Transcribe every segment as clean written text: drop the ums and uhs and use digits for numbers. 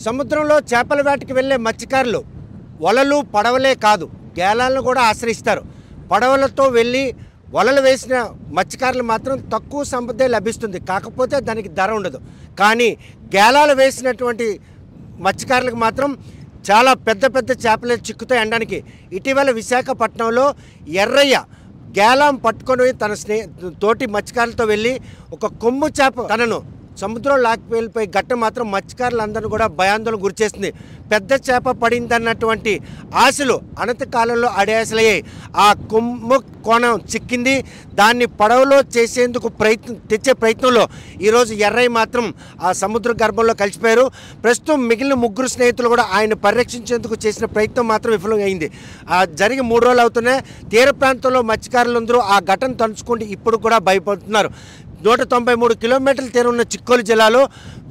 సముద్రంలో చేపల వేటకి వెళ్ళే మత్స్యకారులు వలలు పడవలే కాదు గేలాలను కూడా ఆశ్రయిస్తారు. పడవలతో వెళ్ళి వలలు వేసిన మత్స్యకారులు మాత్రం తక్కువ సంపదే లభిస్తుంది, కాకపోతే దానికి ధర ఉండదు. కానీ గేలాలు వేసినటువంటి మత్స్యకారులకు మాత్రం చాలా పెద్ద పెద్ద చేపలు చిక్కుతాయి అనడానికి ఇటీవల విశాఖపట్నంలో ఎర్రయ్య గేలాం పట్టుకొని తన తోటి మత్స్యకారులతో వెళ్ళి ఒక కొమ్ము చేప తనను సముద్రం లాక్కి ఘట్టం మాత్రం మత్స్యకారులందరినీ కూడా భయాందోళన గురిచేస్తుంది. పెద్ద చేప పడిందన్నటువంటి ఆశలు అనంతకాలంలో అడియాసలయ్యాయి. ఆ కొమ్ము కోణం చిక్కింది. దాన్ని పడవలో చేసేందుకు తెచ్చే ప్రయత్నంలో ఈరోజు ఎర్రయ్య మాత్రం ఆ సముద్ర గర్భంలో కలిసిపోయారు. ప్రస్తుతం మిగిలిన ముగ్గురు స్నేహితులు కూడా ఆయన పరిరక్షించేందుకు చేసిన ప్రయత్నం మాత్రం విఫలమైంది. జరిగి 3 రోజులు అవుతున్నాయి. తీర ప్రాంతంలో మత్స్యకారులందరూ ఆ ఘటన తలుచుకుంటూ ఇప్పుడు కూడా భయపడుతున్నారు. 193 కిలోమీటర్ల తీరం ఉన్న చిక్కోలు జిల్లాలో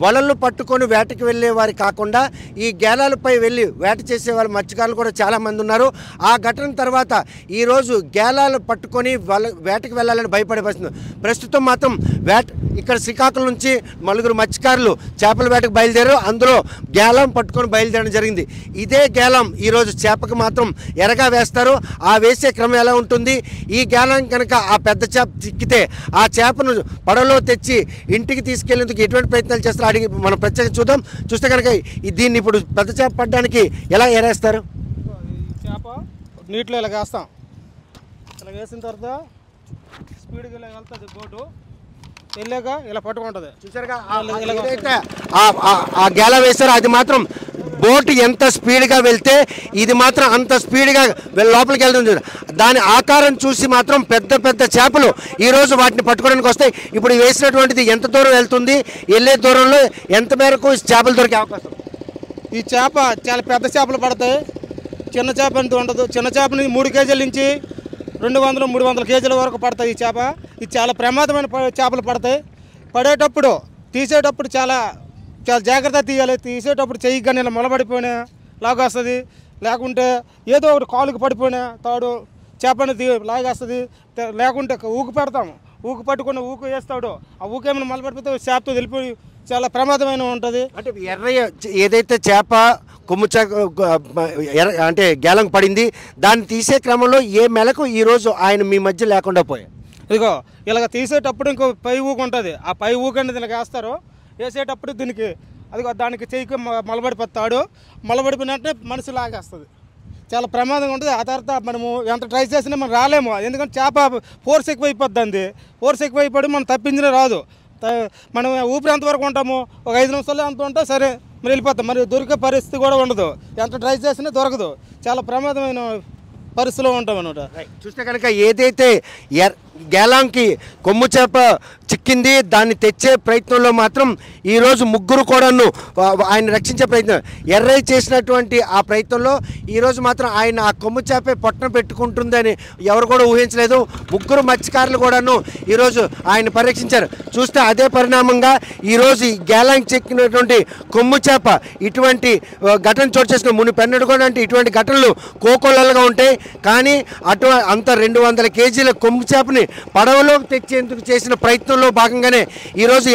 వలలు పట్టుకొని వేటకి వెళ్ళే వారు కాకుండా ఈ గేలాలపై వెళ్ళి వేట చేసే వాళ్ళ మత్స్యకారులు కూడా చాలామంది ఉన్నారు. ఆ ఘటన తర్వాత ఈరోజు గేలాలు పట్టుకొని వేటకి వెళ్ళాలని భయపడే పరిస్థితి. ప్రస్తుతం మాత్రం ఇక్కడ శ్రీకాకుళం నుంచి 4 మత్స్యకారులు చేపల వేటకు బయలుదేరారు. అందులో గేలం పట్టుకొని బయలుదేరడం జరిగింది. ఇదే గేలం ఈరోజు చేపకు మాత్రం ఎరగా వేస్తారు. ఆ వేసే క్రమం ఎలా ఉంటుంది? ఈ గేలం కనుక ఆ పెద్ద చేప చిక్కితే ఆ చేపను పడవలో తెచ్చి ఇంటికి తీసుకెళ్లేందుకు ఎటువంటి ప్రయత్నాలు చేస్తారో అడిగి మనం ప్రత్యేకంగా చూద్దాం. చూస్తే కనుక దీన్ని ఇప్పుడు పెద్ద చేప పడడానికి ఎలా ఎరేస్తారు? చేప నీటిలో ఇలా వేస్తాం. ఇలా వేసిన తర్వాత స్పీడ్గా ఇలా వెళ్తుంది బోటు, వెళ్ళాక ఇలా పట్టుకుంటుంది. చూసారుగా ఏదైతే ఆ గేల వేస్తారో అది మాత్రం బోటు ఎంత స్పీడ్గా వెళ్తే ఇది మాత్రం అంత స్పీడ్గా లోపలికి వెళ్తుంది. దాని ఆకారం చూసి మాత్రం పెద్ద పెద్ద చేపలు ఈరోజు వాటిని పట్టుకోవడానికి వస్తాయి. ఇప్పుడు వేసినటువంటిది ఎంత దూరం వెళ్తుంది, వెళ్ళే దూరంలో ఎంత మేరకు చేపలు దొరికే అవకాశం? ఈ చేప చాలా పెద్ద చేపలు పడతాయి, చిన్న చేప అంత ఉండదు. చిన్న చేపని 3 కేజీల నుంచి 200-300 కేజీల వరకు పడతాయి ఈ చేప. ఇది చాలా ప్రమాదమైన చేపలు పడతాయి. పడేటప్పుడు తీసేటప్పుడు చాలా జాగ్రత్త తీయాలి. తీసేటప్పుడు చెయ్యి కానీ ఇలా మొలబడిపోయినా లాగేస్తుంది, లేకుంటే ఏదో ఒకటి కాలుకి పడిపోయినా తాడు చేపని లాగేస్తుంది, లేకుంటే ఊకు పెడతాము. ఊకు పట్టుకుని ఊకు వేస్తాడు, ఆ ఊకేమైనా మొలబడిపోతే చేపతో వెళ్ళిపోయి చాలా ప్రమాదమైన ఉంటుంది. అంటే ఎర్రయ్య ఏదైతే చేప కొమ్ము అంటే గేలం పడింది దాన్ని తీసే క్రమంలో ఏ మెలకు ఈరోజు ఆయన మీ మధ్య లేకుండా పోయాయి? ఇదిగో ఇలాగ తీసేటప్పుడు ఇంకో పై ఊకు ఉంటుంది. ఆ పై ఊకు అనేది ఇలా వేస్తారు. వేసేటప్పుడు దీనికి అదిగో దానికి చెయ్యికి మొలబడిపోతాడు. మొలబడిపోయినట్టే మనిషి లాగేస్తుంది. చాలా ప్రమాదంగా ఉంటుంది. ఆ తర్వాత మనము ఎంత ట్రై చేసినా మనం రాలేము. ఎందుకంటే చేప ఫోర్స్ ఎక్కువైపోద్ది. ఫోర్స్ ఎక్కువైపోయి మనం తప్పించినా రాదు. మనం ఊపిరి ఎంతవరకు ఉంటాము, ఒక 5 నిమిషాలు ఎంత ఉంటే సరే మరి వెళ్ళిపోతాం. మరి దొరికే పరిస్థితి కూడా ఉండదు. ఎంత ట్రై చేసినా దొరకదు. చాలా ప్రమాదమైన పరిస్థితిలో ఉంటాం అన్నమాట. చూస్తే కనుక ఏదైతే గేలాంకి కొమ్ము చేప చిక్కింది దాన్ని తెచ్చే ప్రయత్నంలో మాత్రం ఈరోజు ముగ్గురు కూడాను ఆయన రక్షించే ప్రయత్నం ఎర్రయ్య చేసినటువంటి ఆ ప్రయత్నంలో ఈరోజు మాత్రం ఆయన ఆ కొమ్ము చేపే పొట్టన పెట్టుకుంటుందని ఎవరు కూడా ఊహించలేదు. ముగ్గురు మత్స్యకారులు కూడాను ఈరోజు ఆయన పరీక్షించారు. చూస్తే అదే పరిణామంగా ఈరోజు ఈ గేలాంకి చెక్కినటువంటి కొమ్ము చేప ఇటువంటి ఘటన చోటు చేసుకుని మునిపెన్నడు కూడా అంటే ఇటువంటి ఘటనలు కోకొల్లలుగా ఉంటాయి. కానీ అంత 200 కేజీల కొమ్ము చేపని పడవలోకి తెచ్చేందుకు చేసిన ప్రయత్నంలో భాగంగానే ఈరోజు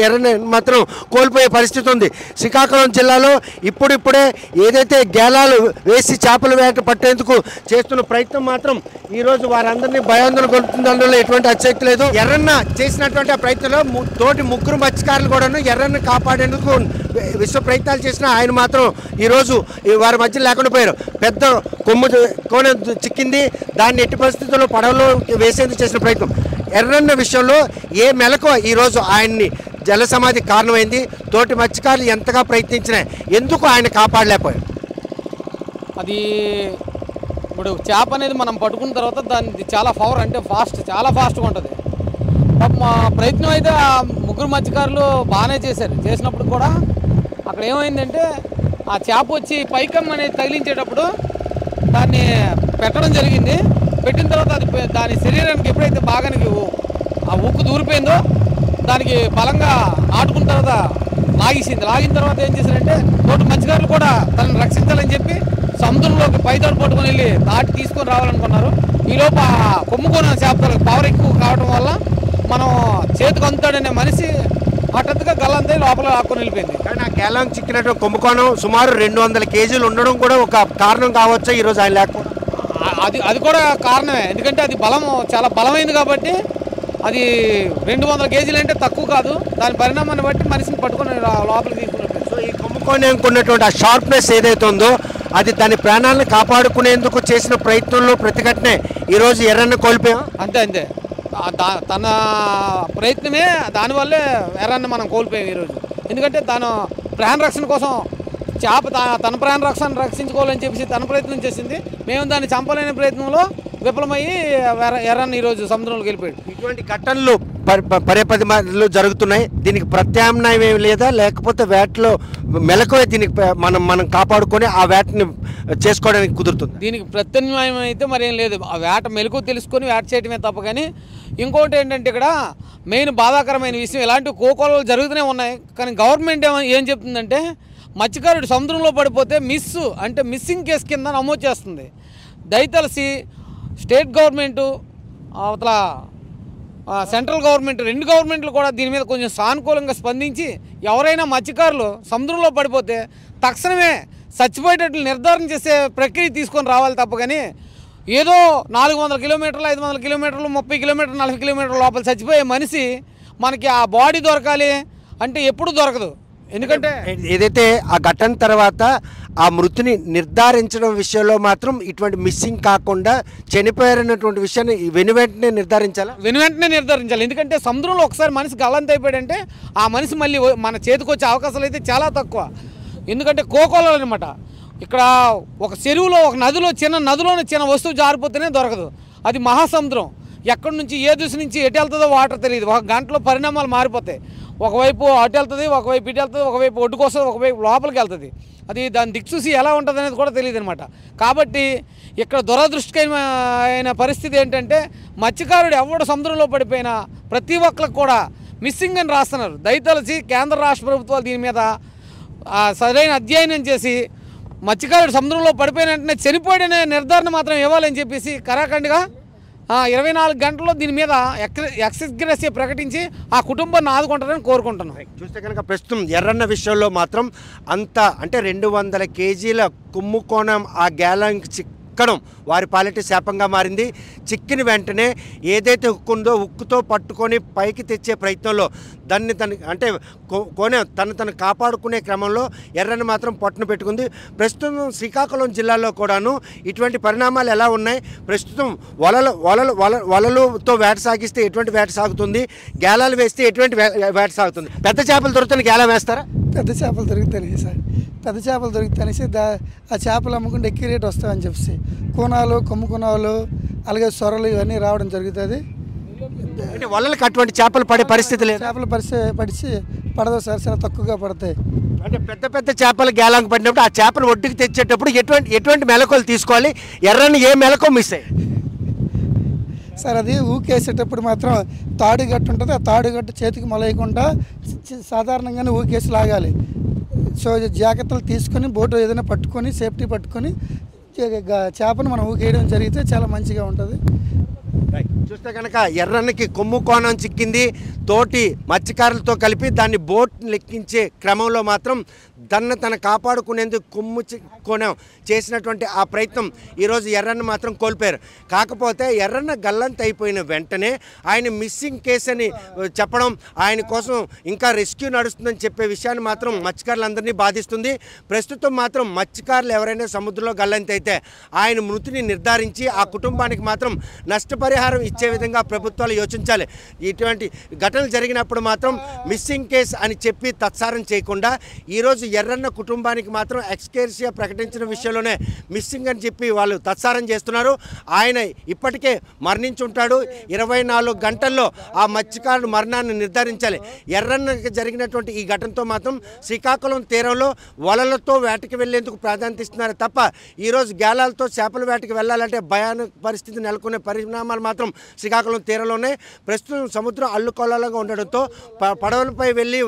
ఎర్రని మాత్రం కోల్పోయే పరిస్థితి ఉంది. శ్రీకాకుళం జిల్లాలో ఇప్పుడిప్పుడే ఏదైతే గేలాలు వేసి చేపల వేట పట్టేందుకు చేస్తున్న ప్రయత్నం మాత్రం ఈరోజు వారందరినీ భయాందోళన కొలుపుతుందనలో ఎటువంటి అతిశక్తి లేదు. ఎర్రన్న చేసినటువంటి ఆ ప్రయత్నంలో తోటి ముగ్గురు మత్స్యకారులు కూడాను ఎర్రన్ని కాపాడేందుకు విశ్వ ప్రయత్నాలు చేసిన ఆయన మాత్రం ఈరోజు వారి మధ్య లేకుండా పోయారు. పెద్ద కొమ్ము కోణ చిక్కింది, దాన్ని ఎట్టి పరిస్థితుల్లో పడవలో వేసేందుకు చేసిన ప్రయత్నం ఎర్రన్న విషయంలో ఏ మెలకు ఈరోజు ఆయన్ని జల సమాధి కారణమైంది. తోటి మత్స్యకారులు ఎంతగా ప్రయత్నించినా ఎందుకు ఆయన కాపాడలేకపోయారు? అది ఇప్పుడు చేప అనేది మనం పట్టుకున్న తర్వాత దాన్ని చాలా పవర్ అంటే చాలా ఫాస్ట్గా ఉంటుంది. మా ప్రయత్నం అయితే ఆ ముగ్గురు మత్స్యకారులు బాగానే చేశారు. చేసినప్పుడు కూడా అక్కడ ఏమైందంటే ఆ చేప వచ్చి పైకం అనేది తగిలించేటప్పుడు దాన్ని పెట్టడం జరిగింది. పెట్టిన తర్వాత అది దాని శరీరానికి ఎప్పుడైతే బాగా ఆ ఉక్కు దూరిపోయిందో దానికి బలంగా ఆటుకున్న తర్వాత లాగిన తర్వాత ఏం చేశారంటే తోటి మత్స్యకారులు కూడా తనని రక్షించాలని చెప్పి సముద్రంలోకి పైదాడు పట్టుకొని వెళ్ళి దాటి తీసుకొని రావాలనుకున్నారు. ఈలోపు ఆ కొమ్ముకోన చేపలకు పవర్ ఎక్కువ కావడం వల్ల మనం చేతికి అందుతాడనే మనిషి హఠాత్తుగా గల్లంతా లోపల లాక్కొని వెళ్ళిపోయింది. కానీ ఆ గేలాంగ్ చిక్కినటువంటి కుంభకోణం సుమారు 200 కేజీలు ఉండడం కూడా ఒక కారణం కావచ్చా ఈరోజు ఆయన లేకపోవడం? అది కూడా కారణమే. ఎందుకంటే అది చాలా బలమైంది కాబట్టి అది 200 కేజీలు అంటే తక్కువ కాదు. దాని పరిణామాన్ని బట్టి మనిషిని పట్టుకొని లోపలికి తీసుకున్నట్టు. సో ఈ కుంభకోణంకి ఉన్నటువంటి ఆ షార్ప్నెస్ ఏదైతే ఉందో అది దాని ప్రాణాలను కాపాడుకునేందుకు చేసిన ప్రయత్నంలో ప్రతిఘటనే ఈరోజు ఎర్రన్న కోల్పోయాం. అంతే తన ప్రయత్నమే దానివల్లే ఎర్రన్న మనం కోల్పోయాం ఈరోజు. ఎందుకంటే తను ప్రాణ రక్షణ కోసం చేప తన ప్రాణ రక్షించుకోవాలని చెప్పేసి తన ప్రయత్నం చేసింది. మేము దాన్ని చంపలేని ప్రయత్నంలో విఫలమయ్యి ఎర్రన్న ఈరోజు సముద్రంలోకి వెళ్ళిపోయాడు. ఇటువంటి ఘటనలు పదే జరుగుతున్నాయి. దీనికి ప్రత్యామ్నాయం ఏమి లేదా, లేకపోతే వేటలో మెలకువే దీనికి మనం కాపాడుకొని ఆ వేటని చేసుకోవడానికి కుదురుతుంది? దీనికి ప్రత్యామ్నాయం అయితే మరేం లేదు. ఆ వేట మెలకు తెలుసుకొని వేట చేయటమే తప్ప. కానీ ఇంకోటి ఏంటంటే ఇక్కడ మెయిన్ బాధాకరమైన విషయం, ఇలాంటి కోకోలు జరుగుతూనే ఉన్నాయి. కానీ గవర్నమెంట్ ఏం చెప్తుందంటే మత్స్యకారుడు సముద్రంలో పడిపోతే మిస్సింగ్ కేసు కింద నమోదు చేస్తుంది. దయతలసి స్టేట్ గవర్నమెంటు అవతల సెంట్రల్ గవర్నమెంట్ 2 గవర్నమెంట్లు కూడా దీని మీద కొంచెం సానుకూలంగా స్పందించి ఎవరైనా మత్స్యకారులు సముద్రంలో పడిపోతే తక్షణమే చచ్చిపోయేటట్లు నిర్ధారణ చేసే ప్రక్రియ తీసుకొని రావాలి తప్ప. కానీ ఏదో 400 కిలోమీటర్లు 500 కిలోమీటర్లు 30 కిలోమీటర్లు 40 కిలోమీటర్ల లోపల చచ్చిపోయే మనిషి మనకి ఆ బాడీ దొరకాలి అంటే ఎప్పుడు దొరకదు. ఎందుకంటే ఏదైతే ఆ ఘటన తర్వాత ఆ మృతిని నిర్ధారించడం విషయంలో మాత్రం ఇటువంటి మిస్సింగ్ కాకుండా చనిపోయారన్నటువంటి విషయాన్ని వెనువెంటనే నిర్ధారించాలి. ఎందుకంటే సముద్రంలో ఒకసారి మనిషి గల్లంత అయిపోయాడంటే ఆ మనిషి మళ్ళీ మన చేతికి వచ్చే అవకాశాలు అయితే చాలా తక్కువ. ఎందుకంటే కోకోలలు అనమాట. ఇక్కడ ఒక చెరువులో ఒక నదిలోనే చిన్న వస్తువు జారిపోతేనే దొరకదు. అది మహాసముద్రం. ఎక్కడి నుంచి ఏ దిశ నుంచి ఎటు వెళ్తుందో వాటర్ తెలియదు. ఒక గంటలో పరిణామాలు మారిపోతాయి. ఒకవైపు అటు వెళ్తుంది, ఒకవైపు ఇటు వెళ్తుంది, ఒకవైపు ఒడ్డుకు వస్తుంది, ఒకవైపు లోపలికి వెళ్తుంది. అది దాన్ని దిక్చూసి ఎలా ఉంటుంది అనేది కూడా తెలియదు అనమాట. కాబట్టి ఇక్కడ దురదృష్టకరమైన పరిస్థితి ఏంటంటే మత్స్యకారుడు ఎవడు సముద్రంలో పడిపోయినా ప్రతి ఒక్కరికి కూడా మిస్సింగ్ అని రాస్తున్నారు. దయతలసి కేంద్ర రాష్ట్ర ప్రభుత్వాలు దీని మీద సరైన అధ్యయనం చేసి మత్స్యకారుడు సముద్రంలో పడిపోయిన వెంటనే చనిపోయాడనే నిర్ధారణ మాత్రం ఇవ్వాలని చెప్పేసి కరాఖండిగా 24 గంటల్లో దీని మీద ఎక్స్గ్రెస్ ప్రకటించి ఆ కుటుంబాన్ని ఆదుకుంటారని కోరుకుంటున్నాం. చూస్తే కనుక ప్రస్తుతం ఎర్రన్న విషయంలో మాత్రం అంటే 200 కేజీల కుంభకోణం ఆ గేలాంగ్ చిక్కడం వారి పాలిట శాపంగా మారింది. చిక్కిన వెంటనే ఏదైతే హుక్కు ఉందో హుక్కుతో పట్టుకొని పైకి తెచ్చే ప్రయత్నంలో తను కాపాడుకునే క్రమంలో ఎర్రని మాత్రం పట్టును పెట్టుకుంది. ప్రస్తుతం శ్రీకాకుళం జిల్లాలో కూడాను ఇటువంటి పరిణామాలు ఎలా ఉన్నాయి? ప్రస్తుతం వలలతో వేట సాగిస్తే ఎటువంటి వేట సాగుతుంది, గేలాలు వేస్తే ఎటువంటి వేట సాగుతుంది? పెద్ద చేపలు దొరుకుతాయి గేలా వేస్తారా? పెద్ద చేపలు దొరుకుతాయి సార్. పెద్ద చేపలు దొరుకుతాయనేసి ఆ చేపలు అమ్ముకుంటే ఎక్కువ రేటు వస్తాయని చెప్పేసి కోనాలు, కొమ్ము కోనాలు, అలాగే సొరలు ఇవన్నీ రావడం జరుగుతుంది. అంటే వలలకు అటువంటి చేపలు పడే పరిస్థితి లేదు. చేపలు పడదు సార్, చాలా తక్కువగా పడతాయి. అంటే పెద్ద చేపలు గేలాంగ్ పడినప్పుడు ఆ చేపలు ఒడ్డుకి తెచ్చేటప్పుడు ఎటువంటి మెలకువలు తీసుకోవాలి? ఎర్రని ఏ మెలకు మిస్ అయ్యి సార్? అది ఊకేసేటప్పుడు మాత్రం తాడుగట్టు ఉంటుంది. ఆ తాడుగట్టు చేతికి మొలయకుండా సాధారణంగానే ఊకేసి లాగాలి. సో జాగ్రత్తలు తీసుకొని బోటు ఏదైనా పట్టుకొని సేఫ్టీ పట్టుకొని చేపను మనం ఊకేయడం జరిగితే చాలా మంచిగా ఉంటుంది. చూస్తే కనుక ఎర్రన్నకి కొమ్ము కోణం చిక్కింది. తోటి మత్స్యకారులతో కలిపి దాన్ని బోట్ లెక్కించే క్రమంలో మాత్రం తను కాపాడుకునేందుకు కొమ్ము కోణం చేసినటువంటి ఆ ప్రయత్నం ఈరోజు ఎర్రన్న మాత్రం కోల్పోయారు. కాకపోతే ఎర్రన్న గల్లంత అయిపోయిన వెంటనే ఆయన మిస్సింగ్ కేసు అని చెప్పడం, ఆయన కోసం ఇంకా రెస్క్యూ నడుస్తుందని చెప్పే విషయాన్ని మాత్రం మత్స్యకారులందరినీ బాధిస్తుంది. ప్రస్తుతం మాత్రం మత్స్యకారులు ఎవరైనా సముద్రంలో గల్లంత అయితే ఆయన మృతిని నిర్ధారించి ఆ కుటుంబానికి మాత్రం నష్టపరిహారం ఇచ్చే విధంగా ప్రభుత్వాలు యోచించాలి. ఇటువంటి ఘటనలు జరిగినప్పుడు మాత్రం మిస్సింగ్ కేస్ అని చెప్పి తత్సారం చేయకుండా ఈరోజు ఎర్రన్న కుటుంబానికి మాత్రం ఎక్స్కేర్షియా ప్రకటించిన విషయంలోనే మిస్సింగ్ అని చెప్పి వాళ్ళు తత్సారం చేస్తున్నారు. ఆయన ఇప్పటికే మరణించుంటాడు. 24 గంటల్లో ఆ మత్స్యకారుడు మరణాన్ని నిర్ధారించాలి. ఎర్రన్నకి జరిగినటువంటి ఈ ఘటనతో మాత్రం శ్రీకాకుళం తీరంలో వలలతో వేటకి వెళ్లేందుకు ప్రాధాన్యత ఇస్తున్నారు తప్ప ఈరోజు గేలాలతో చేపల వేటకి వెళ్ళాలంటే భయానక పరిస్థితి నెలకొనే పరిణామాలు మాత్రం శ్రీకాకుళం తీరంలోనే. ప్రస్తుతం సముద్రం అల్లుకొల్లాలుగా ఉండడంతో పడవలపై వెళ్ళి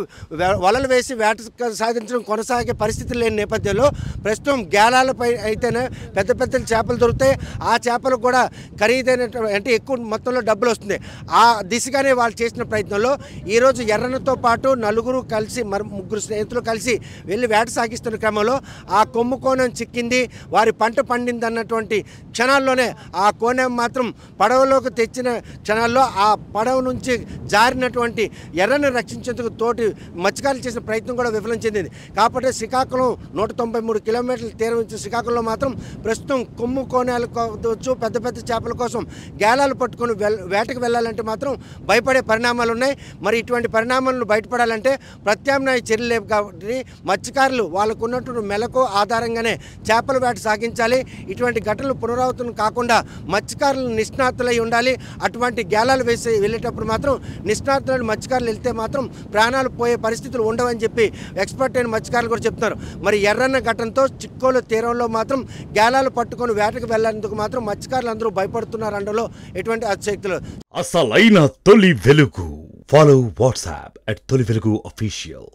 వలలు వేసి వేట సాధించడం కొనసాగే పరిస్థితి లేని నేపథ్యంలో ప్రస్తుతం గేలాలపై అయితేనే పెద్ద పెద్ద చేపలు దొరుకుతాయి. ఆ చేపలు కూడా ఖరీదైన అంటే ఎక్కువ మొత్తంలో డబ్బులు వస్తుంది. ఆ దిశగానే వాళ్ళు చేసిన ప్రయత్నంలో ఈరోజు ఎర్రన్నతో పాటు నలుగురు కలిసి ముగ్గురు స్నేహితులు కలిసి వెళ్ళి వేట సాగిస్తున్న క్రమంలో ఆ కొమ్ము కోణం చిక్కింది, వారి పంట పండింది అన్నటువంటి క్షణాల్లోనే ఆ కోణం మాత్రం పడవలోకి తెచ్చిన క్షణాల్లో ఆ పడవ నుంచి జారినటువంటి ఎర్రని రక్షించేందుకు తోటి మత్స్యకారులు చేసిన ప్రయత్నం కూడా విఫలం చెందింది. కాబట్టి శ్రీకాకుళం 193 కిలోమీటర్ల తీరం నుంచి శ్రీకాకుళంలో మాత్రం ప్రస్తుతం కొమ్ము కోణాలు కావచ్చు, పెద్ద పెద్ద చేపల కోసం గేలాలు పట్టుకొని వేటకు వెళ్ళాలంటే మాత్రం భయపడే పరిణామాలు ఉన్నాయి. మరి ఇటువంటి పరిణామాలను బయటపడాలంటే ప్రత్యామ్నాయ చర్యలు లేవు. కాబట్టి మత్స్యకారులు వాళ్ళకు ఉన్నటువంటి మెలకు ఆధారంగానే చేపల వేట సాగించాలి. ఇటువంటి ఘటనలు పునరావృతం కాకుండా మత్స్యకారులు నిష్ణాతులై ఉండాలి. అటువంటి గేలాలు వేసి వెళ్ళేటప్పుడు మాత్రం నిష్ణాతులైన మత్స్యకారులు వెళ్తే మాత్రం ప్రాణాలు పోయే పరిస్థితులు ఉండవని చెప్పి ఎక్స్పర్ట్ అయిన మత్స్యకారులు కూడా చెప్తున్నారు. మరి ఎర్రన్న ఘటనతో చిక్కోలు తీరంలో మాత్రం గేలాలు పట్టుకొని వేటకు వెళ్ళేందుకు మాత్రం మత్స్యకారులు అందరూ భయపడుతున్నారు అనడంలో ఎటువంటి అతిశక్తులు. అసలైన తొలి వెలుగు. ఫాలో వాట్సాప్ @తొలి వెలుగు అఫీషియల్.